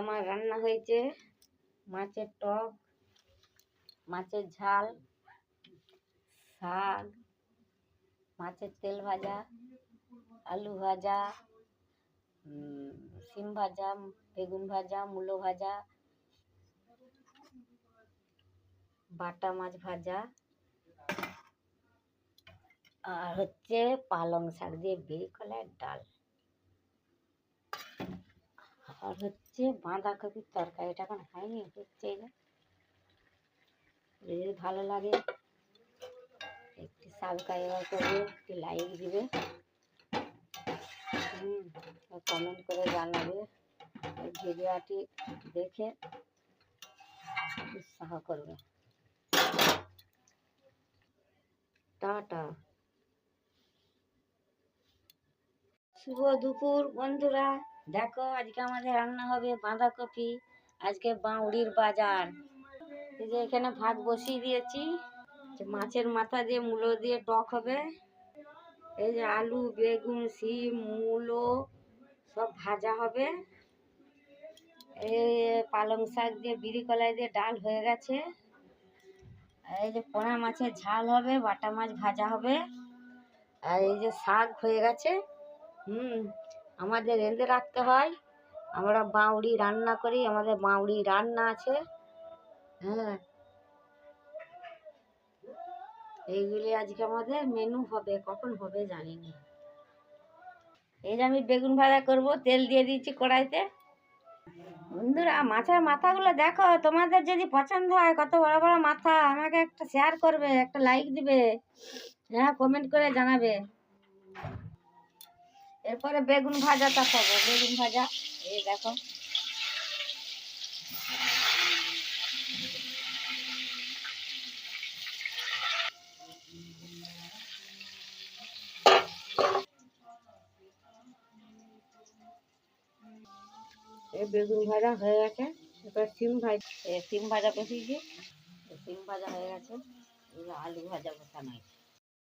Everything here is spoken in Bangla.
আমার রান্না হয়েছে মাছের টক, মাছের ঝাল, শাক, মাছের তেল ভাজা, আলু ভাজা, সিম ভাজা, বেগুন ভাজা, মূলো ভাজা, বাটা মাছ ভাজা, আর হচ্ছে পালং শাক দিয়ে বেরি কলার ডাল, আর হচ্ছে বাঁধাকপির তরকারি। এটা এখন হয়নি, হচ্ছে। যদি ভালো লাগে একটি সাবস্ক্রাইব করবে, একটি লাইক দিবে, কমেন্ট করে জানাবে, এই ভিডিওটি দেখে উৎসাহ করবে। টাটা। শুভ দুপুর বন্ধুরা, দেখো আজকে আমাদের রান্না হবে বাঁধাকপি। আজকে বাউড়ির বাজার। এই যে এখানে ভাত বসিয়ে দিয়েছি, মাছের মাথা দিয়ে মূলো দিয়ে টক হবে। এই যে আলু, বেগুন, শিম, মূলো সব ভাজা হবে। এই পালং শাক দিয়ে বিরি কলাই দিয়ে ডাল হয়ে গেছে। এই যে পোনা মাছের ঝাল হবে, বাটা মাছ ভাজা হবে। আর এই যে শাক হয়ে গেছে। আমাদের রেঁধে রাখতে হয়, আমরা বাউড়ি রান্না করি, আমাদের বাউড়ি রান্না আছে। হ্যাঁ, এইগুলি আজকে আমাদের মেনু হবে, কখন হবে জানি না। এই যে আমি বেগুন ভাজা করব, তেল দিয়ে দিয়েছি কড়াইতে। বন্ধুরা মাছের মাথাগুলো দেখো, তোমাদের যদি পছন্দ হয়, কত বড় বড় মাথা, আমাকে একটা শেয়ার করবে, একটা লাইক দিবে, হ্যাঁ কমেন্ট করে জানাবে। এরপরে বেগুন ভাজাটা খাবো, বেগুন ভাজা। এই দেখো এই বেগুন ভাজা হয়ে গেছে। এবার সিম ভাজা বসিয়েছি, সিম ভাজা হয়ে গেছে। আলু ভাজা বসানো হয়েছে।